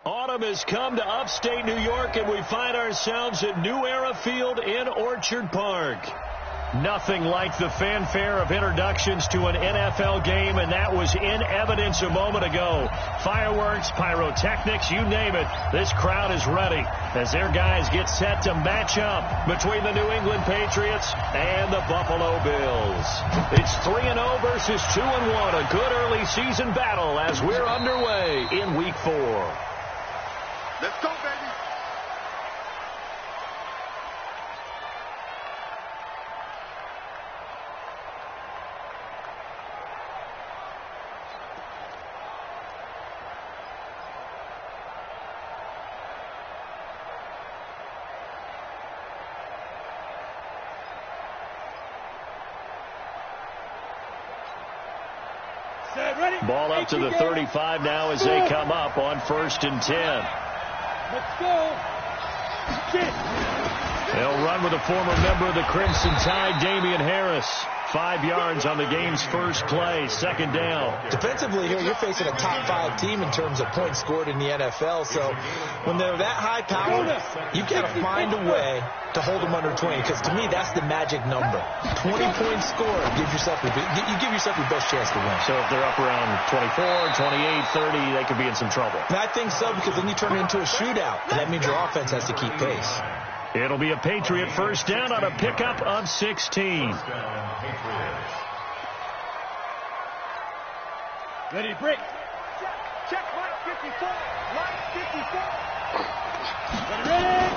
Autumn has come to upstate New York, and we find ourselves at New Era Field in Orchard Park. Nothing like the fanfare of introductions to an NFL game, and that was in evidence a moment ago. Fireworks, pyrotechnics, you name it. This crowd is ready as their guys get set to match up between the New England Patriots and the Buffalo Bills. It's 3-0 versus 2-1, a good early season battle as we're underway in Week 4. Let's go, baby. Ball up to the 35 now as they come up on 1st and 10. Let's go. They'll run with a former member of the Crimson Tide, Damian Harris. 5 yards on the game's first play, 2nd down. Defensively here, you're facing a top 5 team in terms of points scored in the NFL. So when they're that high powered, you've got to find a way to hold them under 20, because to me, that's the magic number. 20 points scored, you give yourself your best chance to win. So if they're up around 24, 28, 30, they could be in some trouble. And I think so, because then you turn it into a shootout, and that means your offense has to keep pace. It'll be a Patriot first down on a pickup of 16. Ready to break. Check line 54. Line 54. Ready.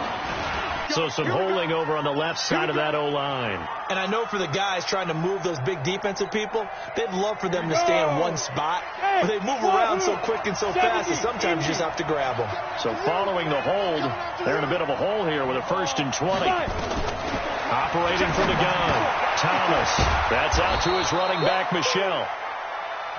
So some holding over on the left side of that O-line. And I know for the guys trying to move those big defensive people, they'd love for them to stay in one spot. But they move around so quick and so fast that sometimes you just have to grab them. So following the hold, they're in a bit of a hole here with a 1st and 20. Operating from the gun, Thomas. That's out to his running back, Michelle.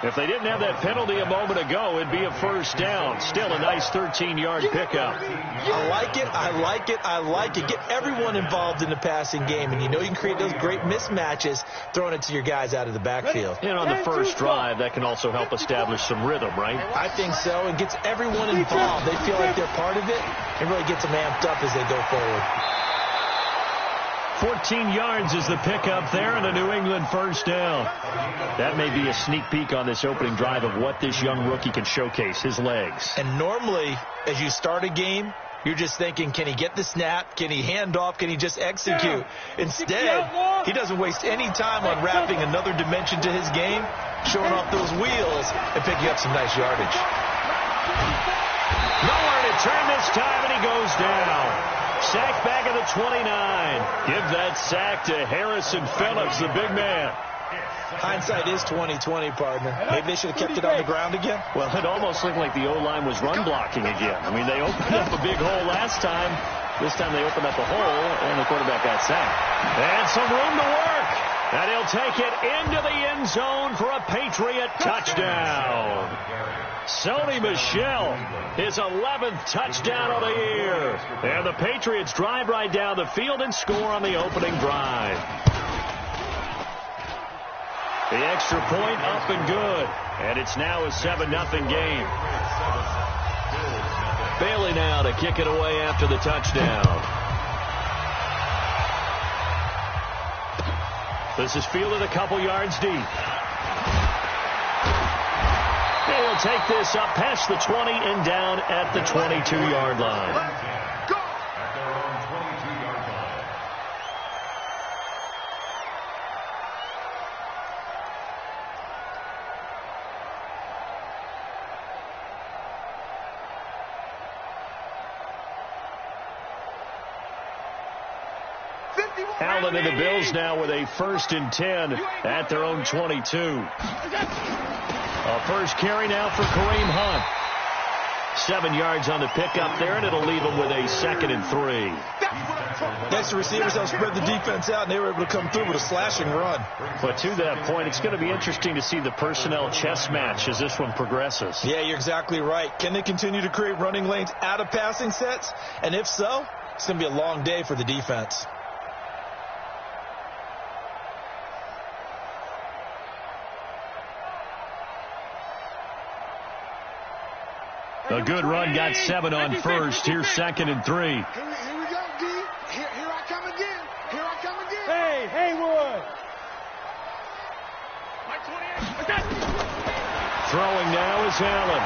If they didn't have that penalty a moment ago, it'd be a first down. Still a nice 13-yard pickup. I like it. I like it. I like it. Get everyone involved in the passing game, and you know you can create those great mismatches throwing it to your guys out of the backfield. And on the first drive, that can also help establish some rhythm, right? I think so. It gets everyone involved. They feel like they're part of it. It really gets them amped up as they go forward. 14 yards is the pickup there, and a New England first down. That may be a sneak peek on this opening drive of what this young rookie can showcase, his legs. And normally, as you start a game, you're just thinking, can he get the snap? Can he hand off? Can he just execute? Instead, he doesn't waste any time unwrapping another dimension to his game, showing off those wheels, and picking up some nice yardage. Nowhere to turn this time, and he goes down. Sack back at the 29. Give that sack to Harrison Phillips, the big man. Hindsight is 20/20, partner. Maybe they should have kept it on the ground again. Well, it almost looked like the O-line was run blocking again. I mean, they opened up a big hole last time. This time they opened up a hole, and the quarterback got sacked. And some room to work. And he'll take it into the end zone for a Patriot touchdown. Sony Michel, his 11th touchdown of the year. And the Patriots drive right down the field and score on the opening drive. The extra point up and good. And it's now a 7-0 game. Bailey now to kick it away after the touchdown. This is fielded a couple yards deep. He'll take this up past the 20 and down at the 22-yard line. Allen and the Bills now with a 1st and 10 at their own 22. A first carry now for Kareem Hunt. 7 yards on the pickup there, and it'll leave him with a 2nd and 3. Next, the receivers helped spread the defense out, and they were able to come through with a slashing run. But to that point, it's going to be interesting to see the personnel chess match as this one progresses. Yeah, you're exactly right. Can they continue to create running lanes out of passing sets? And if so, it's going to be a long day for the defense. A good run got 7 on first. Here's 2nd and 3. Here we go, D. Here I come again. Here I come again. Hey, Haywood. Throwing now is Allen.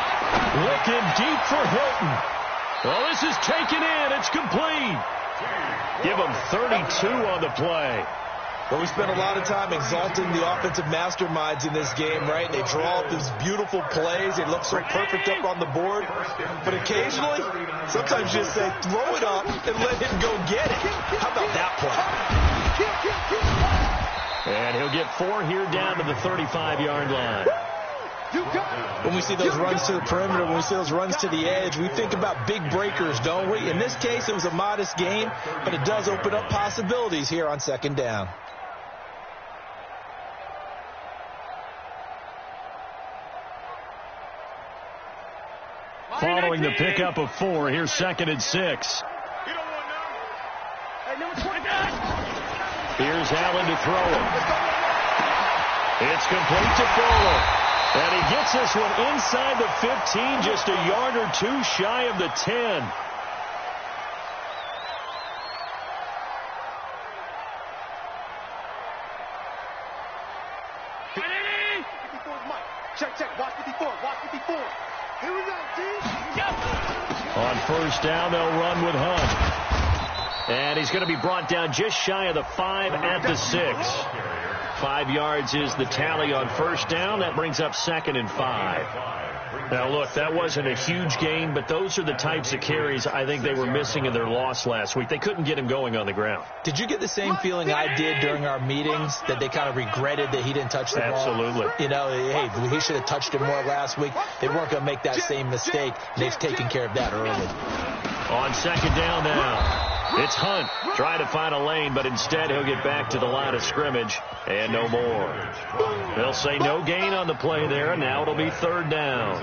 Looking deep for Hilton. Well, this is taken in. It's complete. Give him 32 on the play. Well, we spent a lot of time exalting the offensive masterminds in this game, right? They draw up these beautiful plays. They look so perfect up on the board. But occasionally, sometimes you just say, throw it up and let him go get it. How about that play? And he'll get 4 here down to the 35-yard line. When we see those runs to the perimeter, when we see those runs to the edge, we think about big breakers, don't we? In this case, it was a modest gain, but it does open up possibilities here on 2nd down. Following the pickup of 4, here's 2nd and 6. Here's Allen to throw it. It's complete to Fuller. And he gets this one inside the 15, just a yard or 2 shy of the 10. Check. Watch 54. Here we go, D. On 1st down, they'll run with Hunt. And he's going to be brought down just shy of the 5 at the 6. 5 yards is the tally on 1st down. That brings up 2nd and 5. Now, look, that wasn't a huge gain, but those are the types of carries I think they were missing in their loss last week. They couldn't get him going on the ground. Did you get the same feeling I did during our meetings, that they kind of regretted that he didn't touch the ball? Absolutely. You know, hey, he should have touched it more last week. They weren't going to make that same mistake. They've taken care of that early. On 2nd down now. It's Hunt trying to find a lane, but instead he'll get back to the line of scrimmage and no more. They'll say no gain on the play there, and now it'll be 3rd down.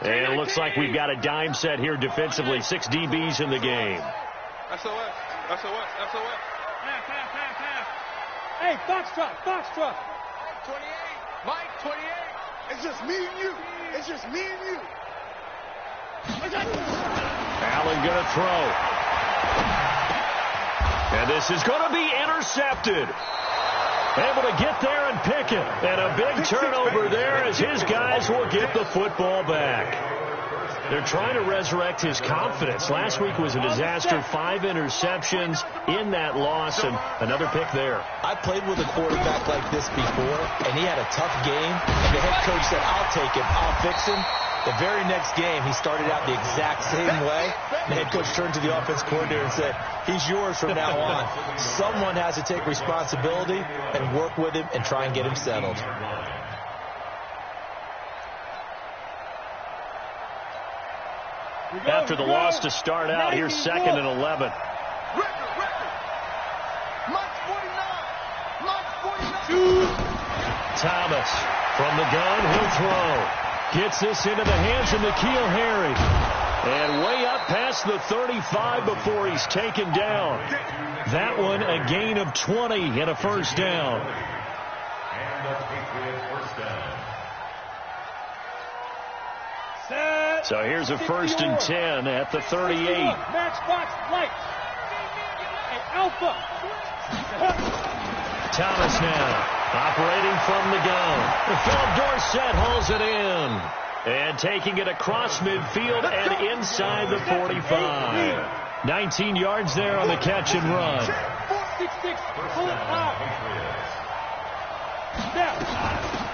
And it looks like we've got a dime set here defensively. 6 DBs in the game. SOS. Hey, box truck. 28. Mike, 28. It's just me and you. Allen going to throw. And this is going to be intercepted. Able to get there and pick it. And a big turnover there as his guys will get the football back. They're trying to resurrect his confidence. Last week was a disaster. 5 interceptions in that loss, and another pick there. I played with a quarterback like this before, and he had a tough game, and the head coach said, I'll take him, I'll fix him. The very next game, he started out the exact same way. The head coach turned to the offense coordinator and said, he's yours from now on. Someone has to take responsibility and work with him and try and get him settled. After the loss to start out, here's 2nd and 11. Thomas from the gun, he'll throw. Gets this into the hands of N'Keal Harry. And way up past the 35 before he's taken down. That one a gain of 20 and a 1st down. So here's a 1st and 10 at the 38. Matchbox light. Hey, Alpha. Thomas now operating from the gun. Philip Dorsett hauls it in. And taking it across midfield and inside the 45. 19 yards there on the catch and run. 4-6-6. Pull it out.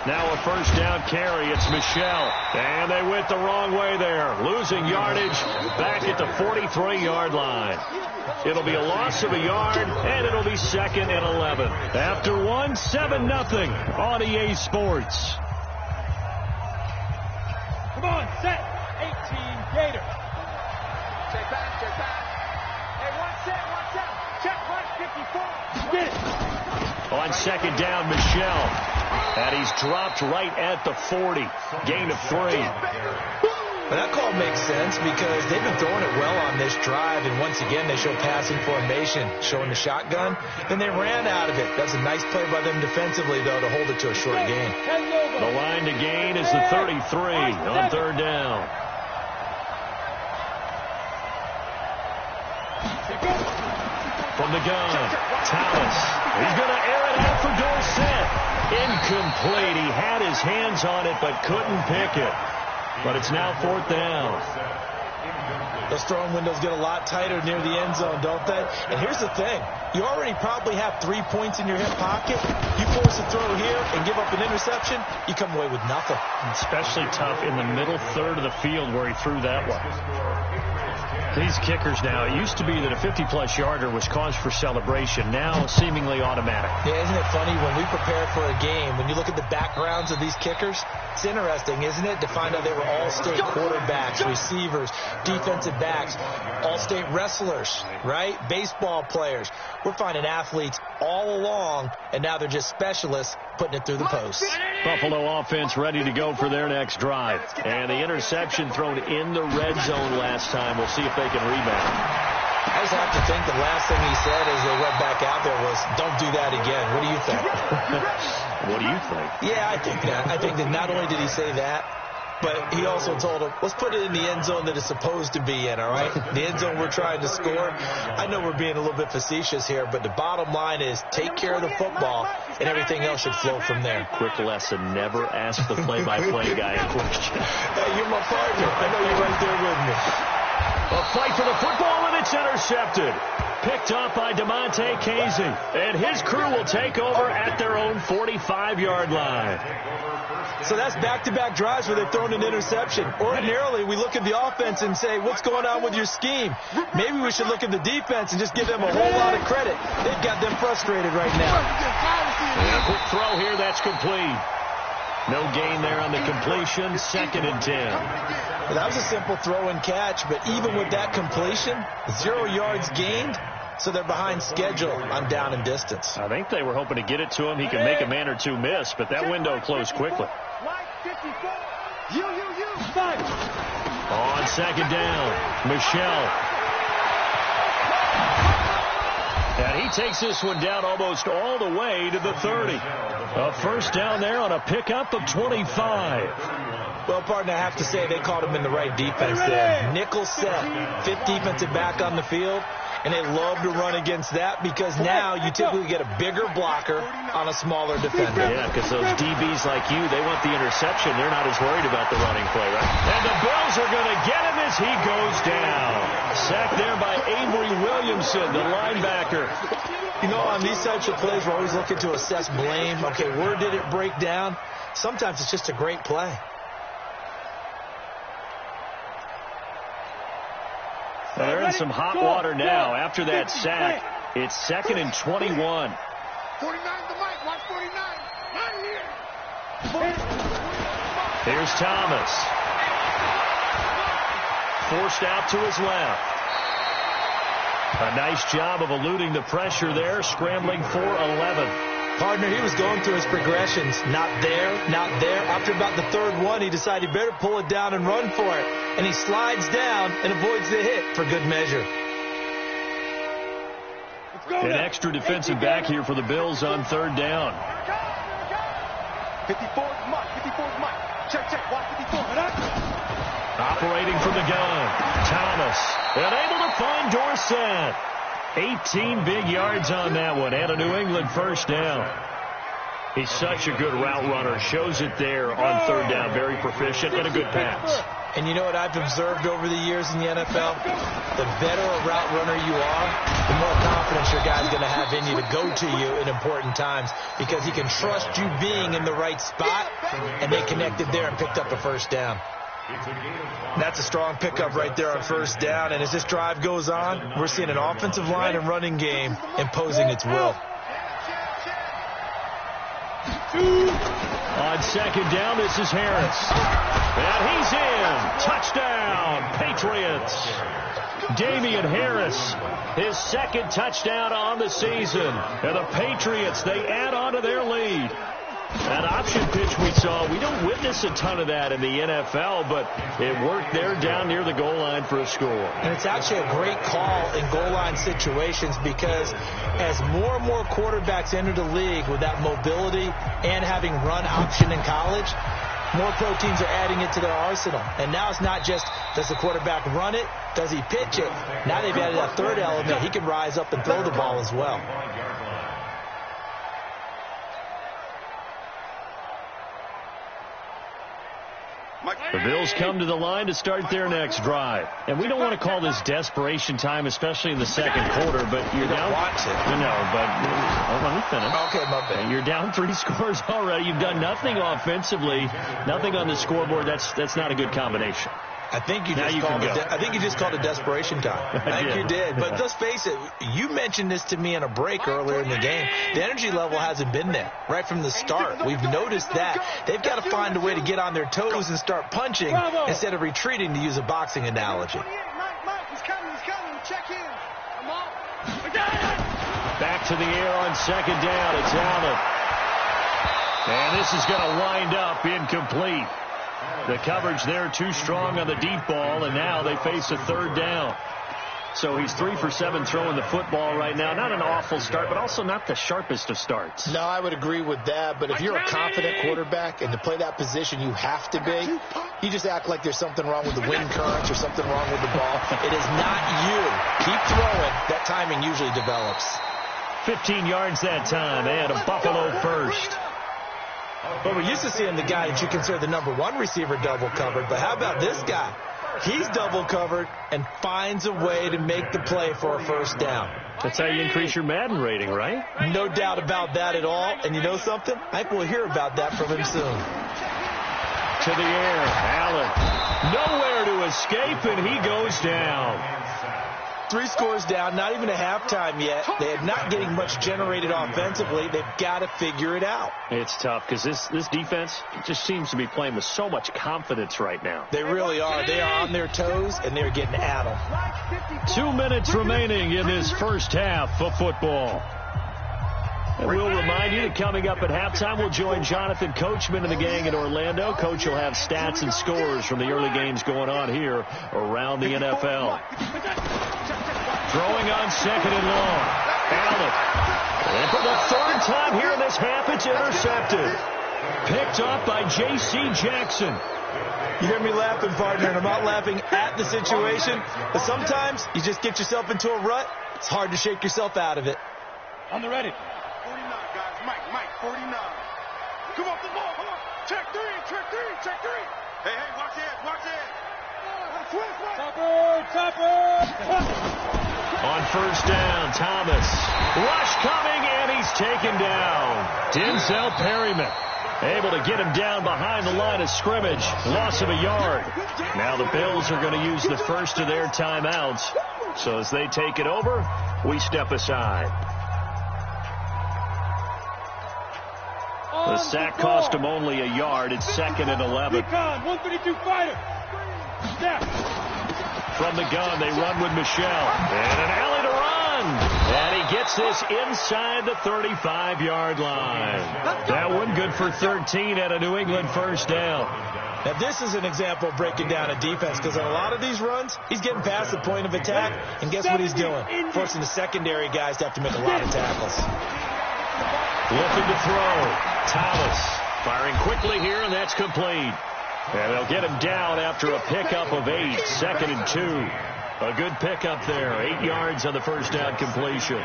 Now a 1st down carry. It's Michelle. And they went the wrong way there. Losing yardage back at the 43-yard line. It'll be a loss of a yard, and it'll be 2nd and 11. After 1, 7-0 on EA Sports. Come on, set. 18 Gator. Check back. Hey, one set. Check 154. Get it. On 2nd down, Michelle. And he's dropped right at the 40. Gain of 3. Well, that call makes sense because they've been throwing it well on this drive, and once again they show passing formation, showing the shotgun. Then they ran out of it. That's a nice play by them defensively, though, to hold it to a short gain. The line to gain is the 33 on third down. From the gun, Thomas. He's going to air it out for Dorsett. Incomplete. He had his hands on it but couldn't pick it. But it's now fourth down. Those throwing windows get a lot tighter near the end zone, don't they? And here's the thing. You already probably have 3 points in your hip pocket. You force a throw here and give up an interception, you come away with nothing. Especially tough in the middle third of the field where he threw that one. These kickers now, it used to be that a 50-plus yarder was cause for celebration. Now, seemingly automatic. Yeah, isn't it funny? When we prepare for a game, when you look at the backgrounds of these kickers, it's interesting, isn't it, to find out they were all-state quarterbacks, receivers, defensive backs, all-state wrestlers, right? Baseball players. We're finding athletes all along, and now they're just specialists putting it through the post. Buffalo offense ready to go for their next drive. And the interception thrown in the red zone last time. We'll see if they can rebound. I just have to think the last thing he said as they went back out there was, don't do that again. What do you think? What do you think? Yeah, I think that. I think that not only did he say that, but he also told him, let's put it in the end zone that it's supposed to be in, all right? The end zone we're trying to score. I know we're being a little bit facetious here, but the bottom line is take care of the football, and everything else should flow from there. Quick lesson, never ask the play-by-play guy a question. Hey, you're my partner. I know you're right there with me. A fight for the football, and it's intercepted. Picked up by DeMonte Casey. And his crew will take over at their own 45-yard line. So that's back-to-back drives where they've thrown an interception. Ordinarily, we look at the offense and say, what's going on with your scheme? Maybe we should look at the defense and just give them a whole lot of credit. They've got them frustrated right now. And a quick throw here, that's complete. No gain there on the completion, 2nd and 10. Well, that was a simple throw and catch, but even with that completion, 0 yards gained, so they're behind schedule on down and distance. I think they were hoping to get it to him. He can make a man or two miss, but that window closed quickly. On 2nd down, Michelle. And he takes this one down almost all the way to the 30. A first down there on a pickup of 25. Well, partner, I have to say they caught him in the right defense there. Nickel set, 5th defensive back on the field, and they love to run against that because now you typically get a bigger blocker on a smaller defender. Yeah, because those DBs like you, they want the interception. They're not as worried about the running play, right? And the Bills are going to get him as he goes down. Sacked there by Avery Williamson, the linebacker. You know, on these types of plays, we're always looking to assess blame. Okay, where did it break down? Sometimes it's just a great play. They're in some hot water now after that sack. It's 2nd and 21. 49 the mic. Watch 49. Right here. Here's Thomas. Forced out to his left. A nice job of eluding the pressure there, scrambling for 11. Partner, he was going through his progressions. Not there, not there. After about the 3rd one, he decided he better pull it down and run for it. And he slides down and avoids the hit for good measure. An extra defensive back here for the Bills on 3rd down. 54's Mike. 54's Mike. Check. Watch 54. Operating from the gun. Thomas. And able to find Dorsett. 18 big yards on that one, and a New England first down. He's such a good route runner. Shows it there on 3rd down. Very proficient and a good pass. And you know what I've observed over the years in the NFL? The better a route runner you are, the more confidence your guy's going to have in you to go to you in important times because he can trust you being in the right spot, and they connected there and picked up a first down. That's a strong pickup right there on 1st down, and as this drive goes on, we're seeing an offensive line and running game imposing its will. On 2nd down, this is Harris. And he's in. Touchdown, Patriots. Damian Harris, his 2nd touchdown on the season. And the Patriots, they add on to their lead. That option pitch we saw, we don't witness a ton of that in the NFL, but it worked there down near the goal line for a score. And it's actually a great call in goal line situations because as more and more quarterbacks enter the league with that mobility and having run option in college, more pro teams are adding it to their arsenal. And now it's not just, does the quarterback run it? Does he pitch it? Now they've added that third element. He can rise up and throw the ball as well. The Bills come to the line to start their next drive. And we don't want to call this desperation time, especially in the second quarter, but you're down. Let me finish. Okay, my bad. You're down 3 scores already. You've done nothing offensively, nothing on the scoreboard. That's not a good combination. I think you just called it desperation time. I think you did. But let's face it, you mentioned this to me in a break earlier in the game. The energy level hasn't been there right from the start. We've noticed that. They've got to find a way to get on their toes and start punching instead of retreating, to use a boxing analogy. Mike, he's coming. Check in. I'm off. Back to the air on second down. It's Allen. And this is going to wind up incomplete. The coverage there too strong on the deep ball, and now they face a third down. So he's 3 for 7 throwing the football right now. Not an awful start, but also not the sharpest of starts. No, I would agree with that. But if you're a confident quarterback and to play that position you have to be, you just act like there's something wrong with the wind currents or something wrong with the ball. It is not you. Keep throwing. That timing usually develops. 15 yards that time, and a Buffalo first. But we're used to seeing the guy that you consider the number 1 receiver double covered. But how about this guy? He's double covered and finds a way to make the play for a first down. That's how you increase your Madden rating, right? No doubt about that at all. And you know something? I think we'll hear about that from him soon. To the air, Allen. Nowhere to escape, and he goes down. 3 scores down, not even a halftime yet. They are not getting much generated offensively. They've got to figure it out. It's tough because this defense just seems to be playing with so much confidence right now. They really are. They are on their toes, and they're getting at them. 2 minutes remaining in this first half of football. And we'll remind you that coming up at halftime, we'll join Jonathan Coachman and the gang in Orlando. Coach will have stats and scores from the early games going on here around the NFL. Throwing on second and long. Allen. And for the third time here in this half, it's intercepted. Picked up by J.C. Jackson. You hear me laughing, partner, and I'm not laughing at the situation. But sometimes you just get yourself into a rut. It's hard to shake yourself out of it. On the ready. 49, guys. Mike, 49. Come on, come on. Check three. Hey, watch it. Topper. On first down, Thomas. Rush coming, and he's taken down. Denzel Perryman able to get him down behind the line of scrimmage. Loss of a yard. Now the Bills are going to use the first of their timeouts. So as they take it over, we step aside. The sack cost him only a yard. It's 2nd and 11. 132 fighter. Snap. From the gun, they run with Michelle. And an alley to run. And he gets this inside the 35-yard line. That one good for 13 at a New England first down. Now, this is an example of breaking down a defense because on a lot of these runs, he's getting past the point of attack. And guess what he's doing? Forcing the secondary guys to have to make a lot of tackles. Looking to throw. Thomas firing quickly here, and that's complete. And they'll get him down after a pickup of 8, 2nd and 2. A good pickup there, 8 yards on the first down completion.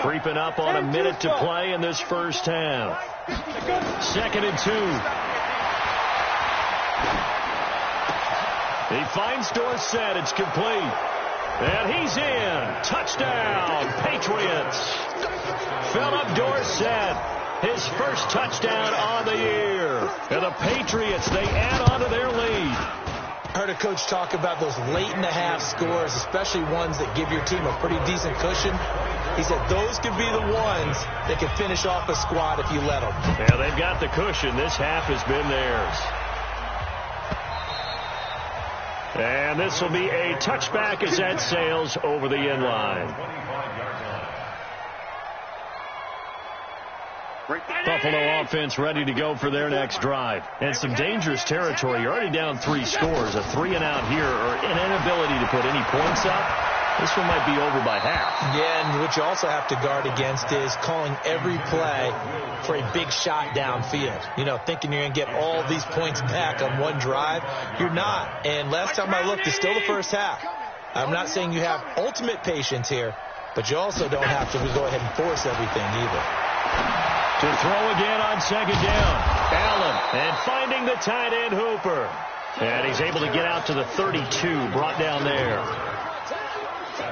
Creeping up on a minute to play in this first half. 2nd and 2. He finds Dorsett. It's complete. And he's in. Touchdown, Patriots. Philip Dorsett, his first touchdown on the year. And the Patriots, they add on to their lead. I heard a coach talk about those late-in-the-half scores, especially ones that give your team a pretty decent cushion. He said those could be the ones that could finish off a squad if you let them. Yeah, they've got the cushion. This half has been theirs. And this will be a touchback as that sails over the end line. Buffalo offense ready to go for their next drive. And some dangerous territory. You're already down 3 scores. A 3-and-out here or an inability to put any points up. This one might be over by half. Yeah, and what you also have to guard against is calling every play for a big shot downfield. You know, thinking you're going to get all these points back on one drive. You're not. And last time I looked, it's still the first half. I'm not saying you have ultimate patience here, but you also don't have to go ahead and force everything either. To throw again on second down. Allen, and finding the tight end Hooper. And he's able to get out to the 32, brought down there.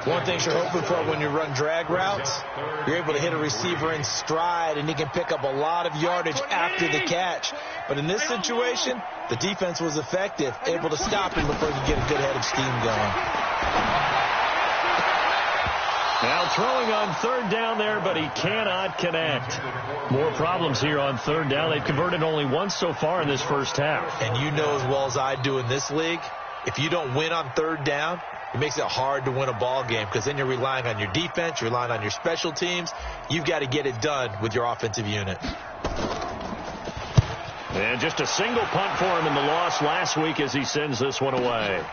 One thing you're hoping for when you run drag routes, you're able to hit a receiver in stride, and he can pick up a lot of yardage after the catch. But in this situation, the defense was effective, able to stop him before he could get a good head of steam going. Now throwing on third down there, but he cannot connect. More problems here on third down. They've converted only once so far in this first half. And you know as well as I do in this league, if you don't win on third down, it makes it hard to win a ball game because then you're relying on your defense, you're relying on your special teams. You've got to get it done with your offensive unit. And just a single punt for him in the loss last week as he sends this one away.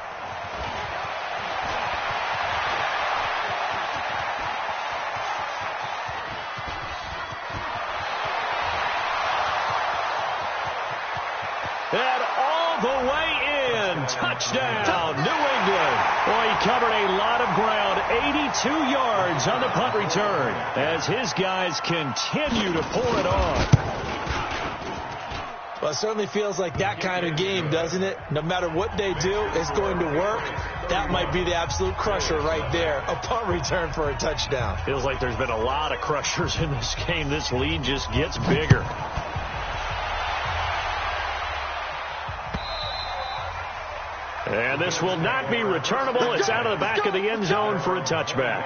And all the way in. Touchdown, New England. Boy, he covered a lot of ground. 82 yards on the punt return as his guys continue to pour it on. Well, it certainly feels like that kind of game, doesn't it? No matter what they do, it's going to work. That might be the absolute crusher right there. A punt return for a touchdown. Feels like there's been a lot of crushers in this game. This lead just gets bigger. And this will not be returnable. It's out of the back of the end zone for a touchback.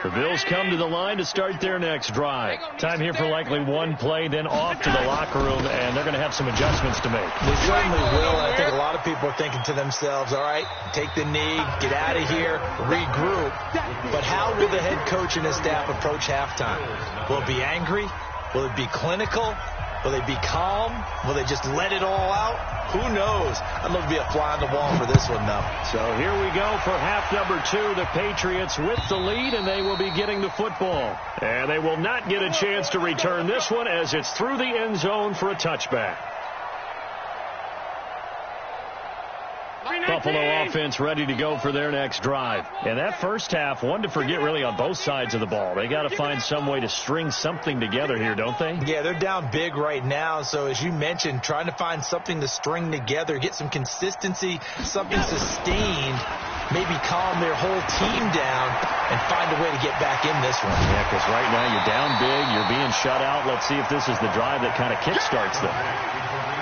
The Bills come to the line to start their next drive. Time here for likely one play, then off to the locker room, and they're going to have some adjustments to make. They certainly will. I think a lot of people are thinking to themselves, all right, take the knee, get out of here, regroup. But how will the head coach and his staff approach halftime? Will it be angry? Will it be clinical? Will they be calm? Will they just let it all out? Who knows? I'd love to be a fly on the wall for this one, though. So here we go for half number 2. The Patriots with the lead, and they will be getting the football. And they will not get a chance to return this one as it's through the end zone for a touchback. Buffalo offense ready to go for their next drive. And that first half, one to forget really on both sides of the ball. They got to find some way to string something together here, don't they? Yeah, they're down big right now. So as you mentioned, trying to find something to string together, get some consistency, something sustained, maybe calm their whole team down and find a way to get back in this one. Yeah, because right now you're down big, you're being shut out. Let's see if this is the drive that kind of kickstarts them.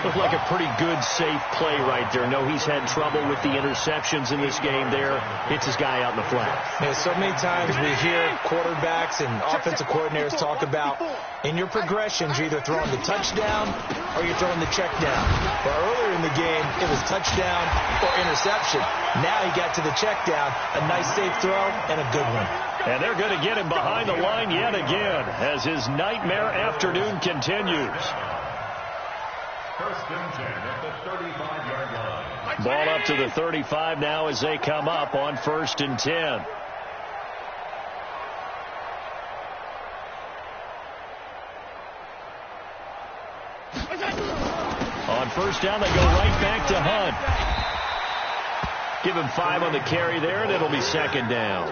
Looked like a pretty good, safe play right there. No, he's had trouble with the interceptions in this game there. Hits his guy out in the flat. Yeah, so many times we hear quarterbacks and offensive coordinators talk about in your progressions, you're either throwing the touchdown or you're throwing the check down. But earlier in the game, it was touchdown or interception. Now he got to the check down, a nice safe throw, and a good one. And they're going to get him behind the line yet again as his nightmare afternoon continues. First and 10 at the 35-yard line. Ball up to the 35 now as they come up on first and 10. On first down, they go right back to Hunt. Give him 5 on the carry there, and it'll be second down.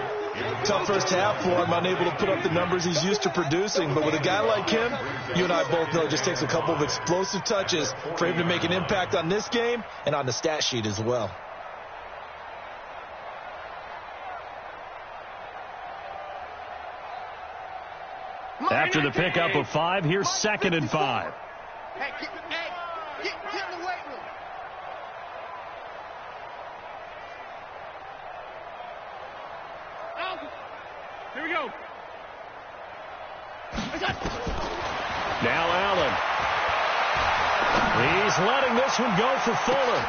Tough first half for him, unable to put up the numbers he's used to producing. But with a guy like him, you and I both know it just takes a couple of explosive touches for him to make an impact on this game and on the stat sheet as well. After the pickup of 5, here's second and 5. Hey, get in the weight room. Here we go. Now Allen. He's letting this one go for Fuller.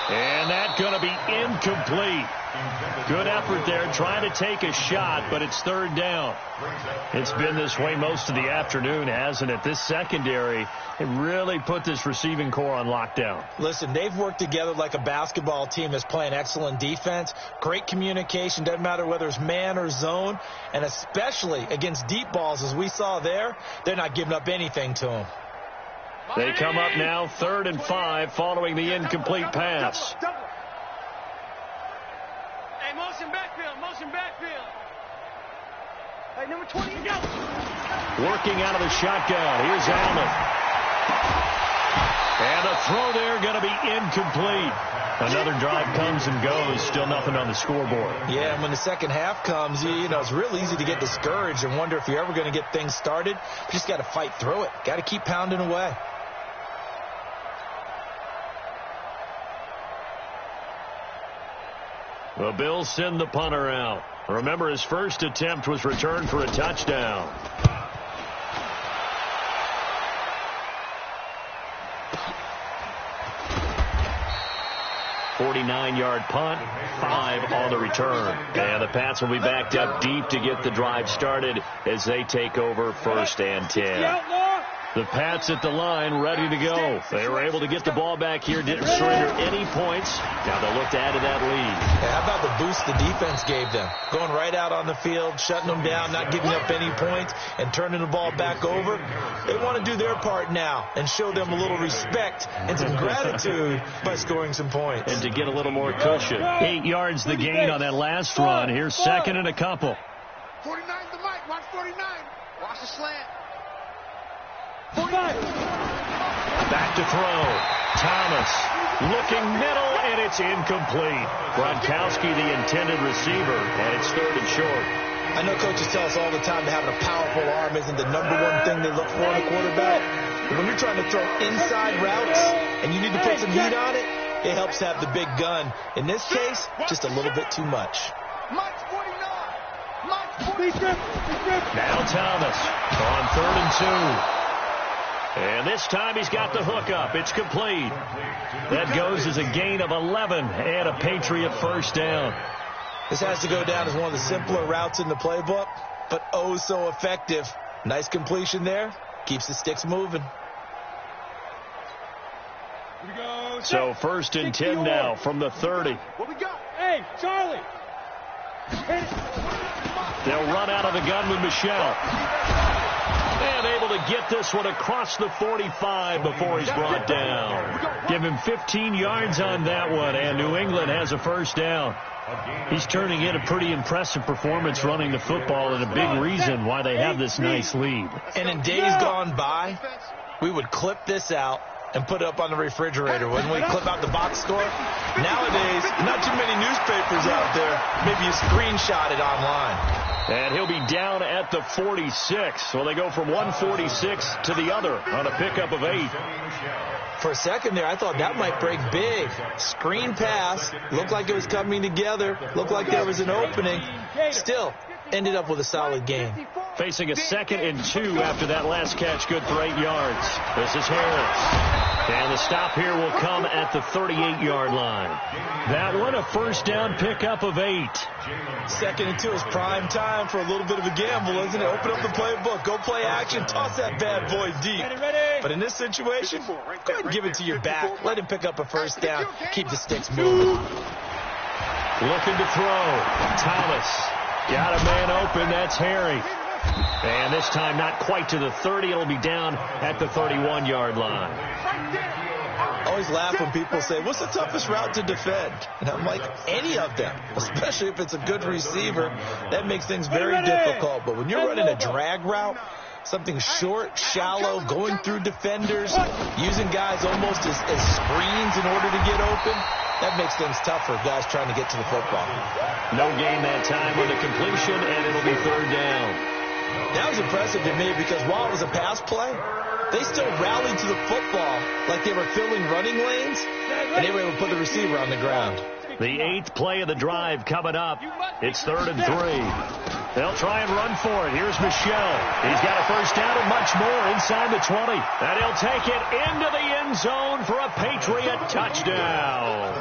And that's going to be incomplete. Good effort there, trying to take a shot, but it's third down. It's been this way most of the afternoon, hasn't it? This secondary, it really put this receiving core on lockdown. Listen, they've worked together like a basketball team that's playing excellent defense. Great communication, doesn't matter whether it's man or zone, and especially against deep balls, as we saw there, they're not giving up anything to them. They come up now 3rd and 5 following the incomplete pass. Hey, motion backfield, motion backfield. Hey, number 20, go. Working out of the shotgun. Here's Allen. And a throw there going to be incomplete. Another drive comes and goes. Still nothing on the scoreboard. Yeah, and when the second half comes, you know, it's real easy to get discouraged and wonder if you're ever going to get things started. You just got to fight through it. Got to keep pounding away. The Bills send the punter out. Remember, his first attempt was returned for a touchdown. 49-yard punt, 5 on the return. And the Pats will be backed up deep to get the drive started as they take over 1st and 10. The Pats at the line, ready to go. They were able to get the ball back here, didn't surrender any points. Now they'll look to add to that lead. Yeah, how about the boost the defense gave them? Going right out on the field, shutting them down, not giving up any points, and turning the ball back over. They want to do their part now and show them a little respect and some gratitude by scoring some points. And to get a little more cushion. 8 yards the gain on that last run. Here's 2nd and a couple. 49 the mic, watch 49. Watch the slant. Back to throw. Thomas looking middle, and it's incomplete. Gronkowski, the intended receiver, and it's 3rd and short. I know coaches tell us all the time that having a powerful arm isn't the number one thing they look for in a quarterback. But when you're trying to throw inside routes and you need to put some heat on it, it helps to have the big gun. In this case, just a little bit too much. Now Thomas on 3rd and 2. And this time he's got the hook up. It's complete. That goes as a gain of 11 and a Patriot first down. This has to go down as one of the simpler routes in the playbook, but oh so effective. Nice completion there. Keeps the sticks moving. So 1st and 10 now from the 30. What we got? Hey, Charlie. They'll run out of the gun with Michelle. And able to get this one across the 45 before he's brought down. Give him 15 yards on that one, and New England has a first down. He's turning in a pretty impressive performance running the football, and a big reason why they have this nice lead. And in days gone by, we would clip this out and put it up on the refrigerator. When we clip out the box score, nowadays, not too many newspapers out there. Maybe you screenshot it online. And he'll be down at the 46. Well, they go from 146 to the other on a pickup of 8. For a second there, I thought that might break big. Screen pass. Looked like it was coming together. Looked like there was an opening. Still, ended up with a solid gain. Facing a 2nd and 2 after that last catch, good for 8 yards. This is Harris. And the stop here will come at the 38-yard line. That one, a first down pickup of 8. 2nd and 2 is prime time for a little bit of a gamble, isn't it? Open up the playbook, go play action, toss that bad boy deep. But in this situation, go ahead and give it to your back. Let him pick up a first down. Keep the sticks moving. Looking to throw. Thomas got a man open. That's Harry. And this time not quite to the 30. It'll be down at the 31-yard line. I always laugh when people say, what's the toughest route to defend? And I'm like, any of them, especially if it's a good receiver. That makes things very difficult. But when you're running a drag route, something short, shallow, going through defenders, using guys almost as screens in order to get open, that makes things tough for guys trying to get to the football. No gain that time on the completion, and it'll be 3rd down. That was impressive to me because while it was a pass play, they still rallied to the football like they were filling running lanes, and they were able to put the receiver on the ground. The 8th play of the drive coming up. It's 3rd and 3. They'll try and run for it. Here's Michel. He's got a first down and much more inside the 20. And he'll take it into the end zone for a Patriot touchdown.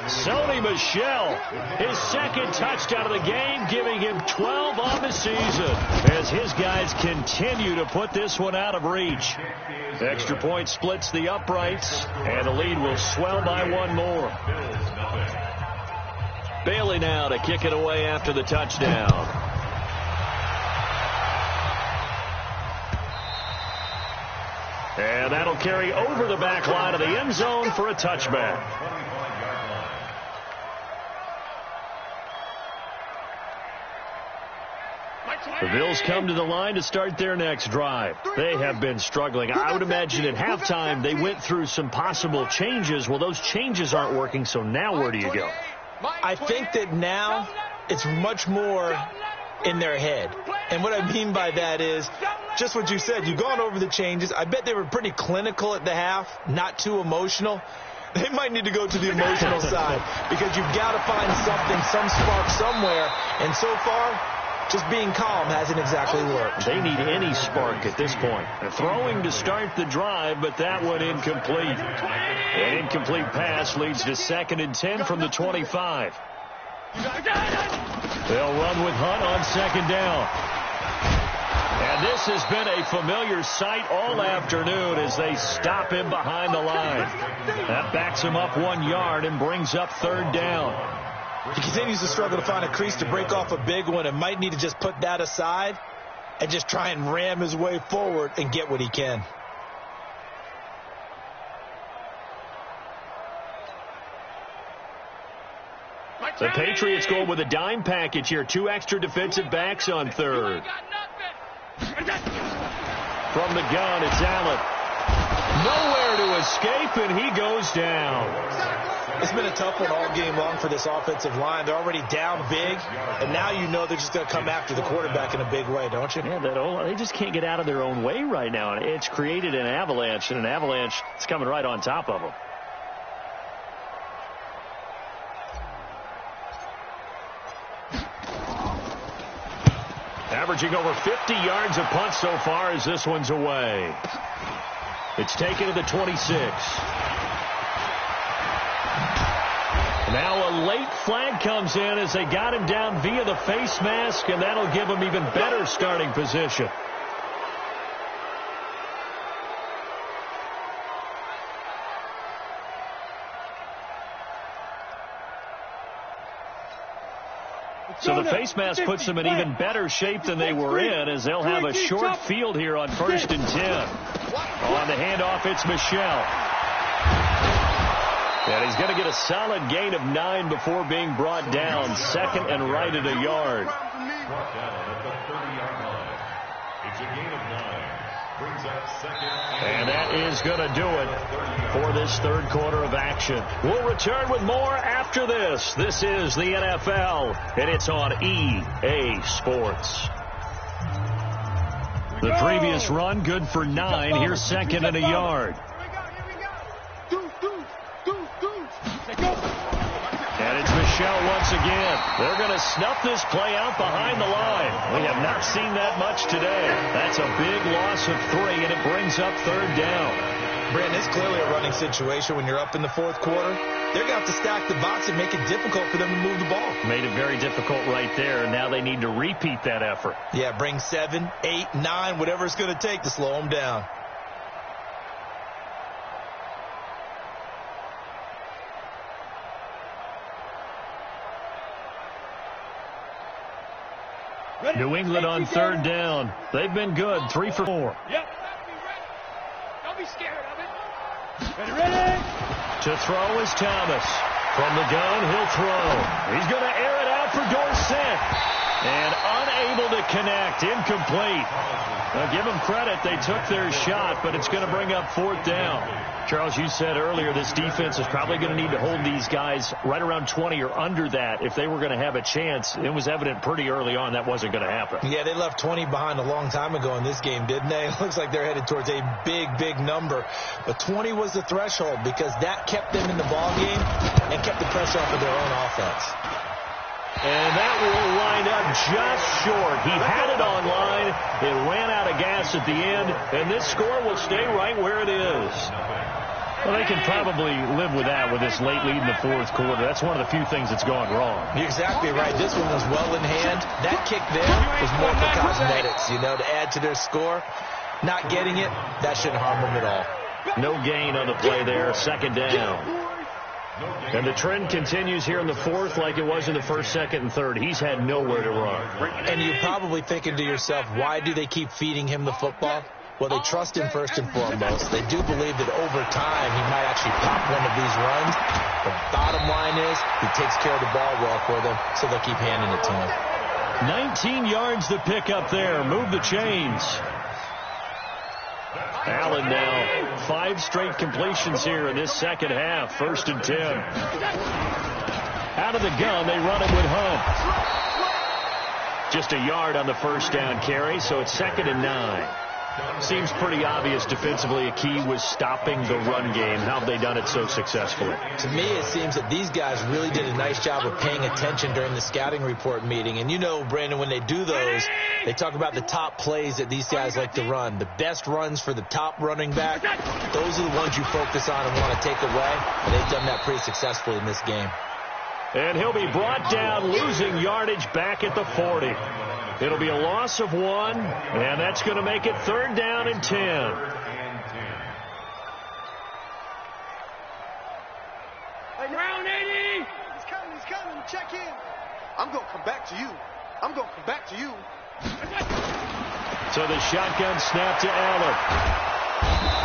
Sony Michel, his second touchdown of the game, giving him 12 on the season as his guys continue to put this one out of reach. Extra point splits the uprights, and the lead will swell by one more. Bailey now to kick it away after the touchdown. And that'll carry over the back line of the end zone for a touchback. The Bills come to the line to start their next drive. They have been struggling. I would imagine at halftime they went through some possible changes. Well, those changes aren't working, so now where do you go? I think that now it's much more in their head. And what I mean by that is just what you said. You've gone over the changes. I bet they were pretty clinical at the half, not too emotional. They might need to go to the emotional side because you've got to find something, some spark somewhere. And so far, just being calm hasn't exactly worked. They need any spark at this point. They're throwing to start the drive, but that one incomplete. An incomplete pass leads to 2nd and 10 from the 25. They'll run with Hunt on 2nd down. And this has been a familiar sight all afternoon as they stop him behind the line. That backs him up 1 yard and brings up 3rd down. He continues to struggle to find a crease to break off a big one and might need to just put that aside and just try and ram his way forward and get what he can. The Patriots go with a dime package here. 2 extra defensive backs on 3rd. From the gun, it's Allen. Nowhere to escape, and he goes down. It's been a tough one all game long for this offensive line. They're already down big, and now you know they're just going to come after the quarterback in a big way, don't you? Yeah, they just can't get out of their own way right now. And it's created an avalanche, and an avalanche is coming right on top of them. Averaging over 50 yards a punt so far as this one's away. It's taken to the 26. Now a late flag comes in as they got him down via the face mask, and that'll give him even better starting position. So the face mask puts them in even better shape than they were in, as they'll have a short field here on 1st and 10. On the handoff, it's Michel. And he's going to get a solid gain of 9 before being brought down. 2nd and right at a yard. Brought down at the 30-yard line. It's a gain of 9. Brings up 2nd. And that is going to do it for this 3rd quarter of action. We'll return with more after this. This is the NFL, and it's on EA Sports. The previous run, good for 9. Here's 2nd and a yard. And it's Michel once again. They're going to snuff this play out behind the line. We have not seen that much today. That's a big loss of 3, and it brings up 3rd down. Brandon, it's clearly a running situation when you're up in the 4th quarter. They're going to have to stack the box and make it difficult for them to move the ball. Made it very difficult right there, and now they need to repeat that effort. Yeah, bring 7, 8, 9, whatever it's going to take to slow them down. New England on 3rd down. They've been good, 3 for 4. Yep. Don't be scared of it. Ready. To throw is Thomas. From the gun, he'll throw. He's going to air it out for Dorsett. And unable to connect. Incomplete. Now, give them credit. They took their shot, but it's going to bring up 4th down. Charles, you said earlier this defense is probably going to need to hold these guys right around 20 or under that if they were going to have a chance. It was evident pretty early on that wasn't going to happen. Yeah, they left 20 behind a long time ago in this game, didn't they? It looks like they're headed towards a big, big number. But 20 was the threshold because that kept them in the ballgame and kept the pressure off of their own offense. And that will wind up just short. He had it on line. It ran out of gas at the end, and this score will stay right where it is. Well, they can probably live with that with this late lead in the fourth quarter. That's one of the few things that's gone wrong. You're exactly right. This one was well in hand. That kick there was more for cosmetics, to add to their score. Not getting it, that shouldn't harm them at all. No gain on the play there. Second down. And the trend continues here in the fourth like it was in the first, second, and third. He's had nowhere to run. And you're probably thinking to yourself, why do they keep feeding him the football? Well, they trust him first and foremost. They do believe that over time he might actually pop one of these runs. The bottom line is he takes care of the ball well for them, so they'll keep handing it to him. 19 yards to pick up there. Move the chains. Allen now 5 straight completions here in this second half. 1st and 10. Out of the gun, they run it with Hunt. Just a yard on the first down carry, so it's 2nd and 9. Seems pretty obvious defensively a key was stopping the run game. How have they done it so successfully? To me, it seems that these guys really did a nice job of paying attention during the scouting report meeting. And Brandon, when they do those, they talk about the top plays that these guys like to run. The best runs for the top running back, those are the ones you focus on and want to take away. And they've done that pretty successfully in this game. And he'll be brought down, losing yardage back at the 40. It'll be a loss of 1, and that's going to make it 3rd down and 10. Round 80! He's coming, check in. I'm going to come back to you. So the shotgun snap to Allen.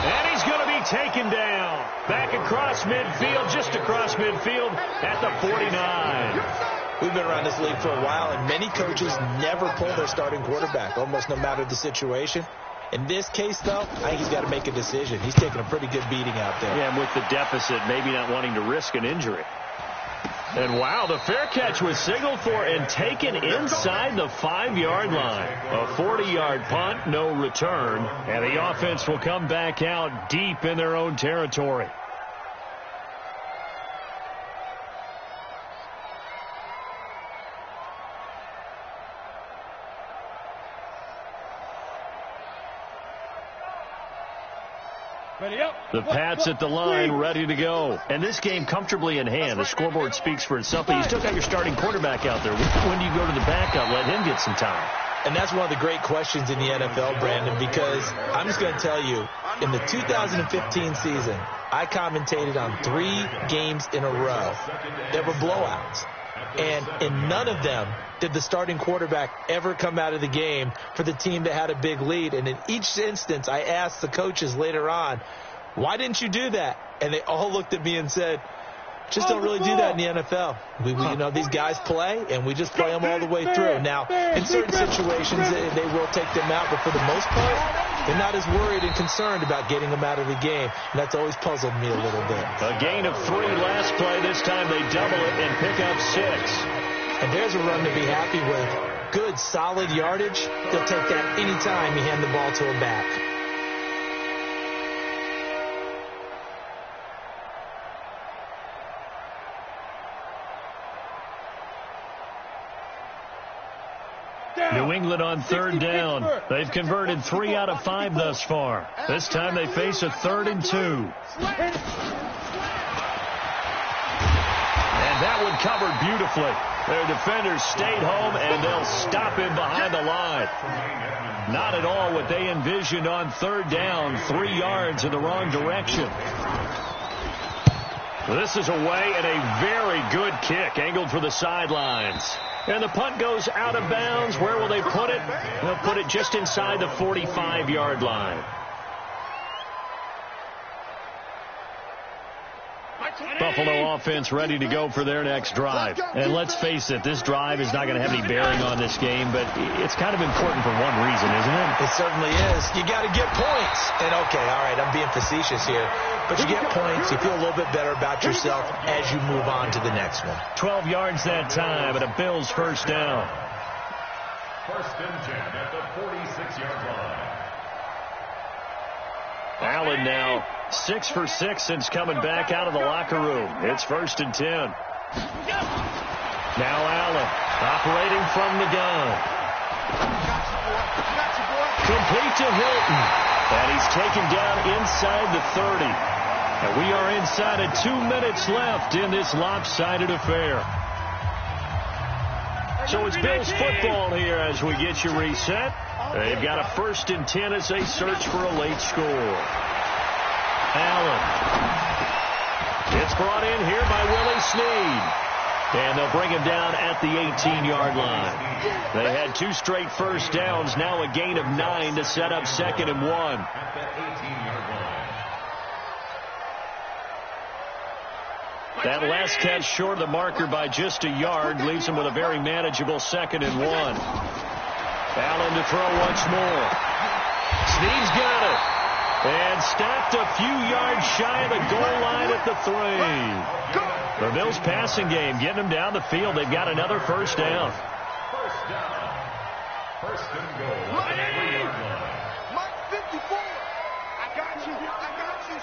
And he's going to be taken down. Back across midfield, just across midfield at the 49. We've been around this league for a while, and many coaches never pull their starting quarterback, almost no matter the situation. In this case, though, I think he's got to make a decision. He's taking a pretty good beating out there. Yeah, and with the deficit, maybe not wanting to risk an injury. And wow, the fair catch was signaled for and taken inside the 5-yard line. A 40-yard punt, no return, and the offense will come back out deep in their own territory. The Pats at the line, ready to go. And this game comfortably in hand. The scoreboard speaks for itself, but you still got your starting quarterback out there. When do you go to the backup, let him get some time? And that's one of the great questions in the NFL, Brandon, because I'm just going to tell you, in the 2015 season, I commentated on 3 games in a row. There were blowouts. And in none of them did the starting quarterback ever come out of the game for the team that had a big lead. And in each instance, I asked the coaches later on, why didn't you do that? And they all looked at me and said, just don't really do that in the NFL. These guys play, and we just play them all the way through. Now, in certain situations, they will take them out, but for the most part, they're not as worried and concerned about getting them out of the game. And that's always puzzled me a little bit. A gain of 3 last play. This time they double it and pick up 6. And there's a run to be happy with. Good, solid yardage. They'll take that anytime you hand the ball to a back. New England on 3rd down. They've converted 3 out of 5 thus far. This time they face a 3rd and 2. And that one covered beautifully. Their defenders stayed home, and they'll stop him behind the line. Not at all what they envisioned on 3rd down. 3 yards in the wrong direction. This is away, and a very good kick angled for the sidelines. And the punt goes out of bounds. Where will they put it? They'll put it just inside the 45-yard line. Buffalo offense ready to go for their next drive. And let's face it, this drive is not going to have any bearing on this game, but it's kind of important for one reason, isn't it? It certainly is. You got to get points. And, okay, all right, I'm being facetious here. But you get points, you feel a little bit better about yourself as you move on to the next one. 12 yards that time, and a Bills first down. 1st and 10 at the 46-yard line. Allen now 6 for 6 since coming back out of the locker room. It's 1st and 10. Now Allen. Operating from the gun. Complete to Hilton. And he's taken down inside the 30. And we are inside of 2 minutes left in this lopsided affair. So it's Bills football here as we get you reset. They've got a 1st and 10 as they search for a late score. Allen. It's brought in here by Willie Snead. And they'll bring him down at the 18-yard line. They had 2 straight first downs, now a gain of 9 to set up 2nd and 1. At the 18-yard line. That last catch short of the marker by just a yard leaves him with a very manageable 2nd and 1. Allen to throw once more. Snead's got it. And stopped a few yards shy of the goal line at the 3. The Bills passing game getting them down the field. They've got another first down. First down. 1st and goal. At the 3-yard line. Mike 54. I got you. I got you.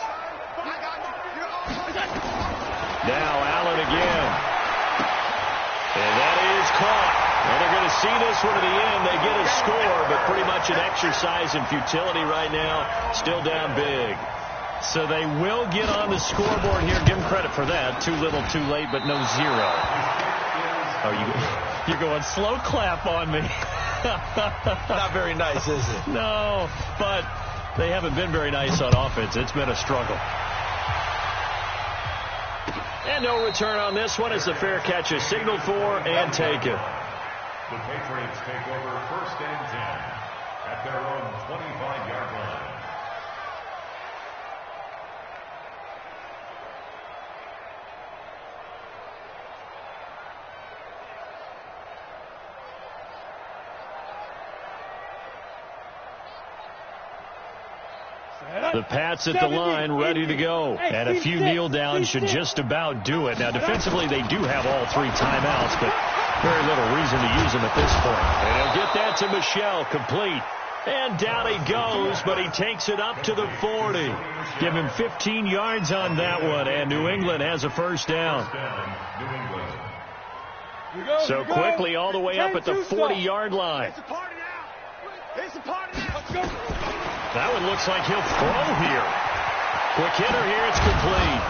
Now Allen again. And that is caught. Well, they're going to see this one to the end. They get a score, but pretty much an exercise in futility right now. Still down big. So they will get on the scoreboard here. Give them credit for that. Too little, too late, but no 0. Oh, you're going slow clap on me. Not very nice, is it? No, but they haven't been very nice on offense. It's been a struggle. And no return on this one as the fair catch is signaled for and taken. The Patriots take over 1st and 10 at their own 25-yard line. The Pats at the line ready to go. And a few kneel downs should just about do it. Now, defensively, they do have all 3 timeouts, but very little reason to use them at this point. And he'll get that to Michel, complete. And down he goes, but he takes it up to the 40. Give him 15 yards on that one, and New England has a first down. So quickly all the way up at the 40-yard line. It's a party now. It's a party now. Let's go. That one looks like he'll throw here. Quick hitter here, it's complete.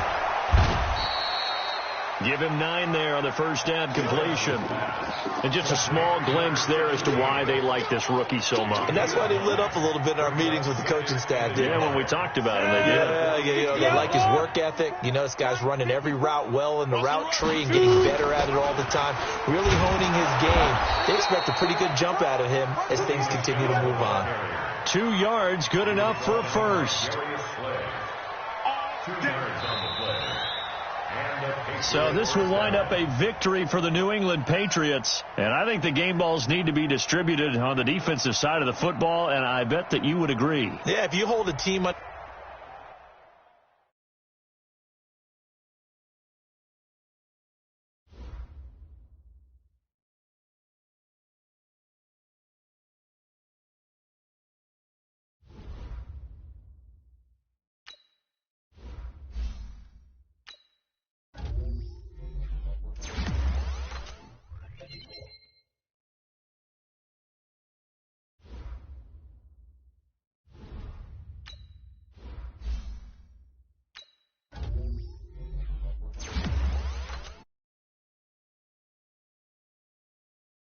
Give him 9 there on the first down completion. And just a small glimpse there as to why they like this rookie so much. And that's why they lit up a little bit in our meetings with the coaching staff, didn't they? When we talked about him, they did. They like his work ethic. You know, this guy's running every route well in the route tree and getting better at it all the time. Really honing his game. They expect a pretty good jump out of him as things continue to move on. 2 yards, good enough for a first. 2 yards on the play. So this will wind up a victory for the New England Patriots. And I think the game balls need to be distributed on the defensive side of the football, and I bet that you would agree. Yeah, if you hold a team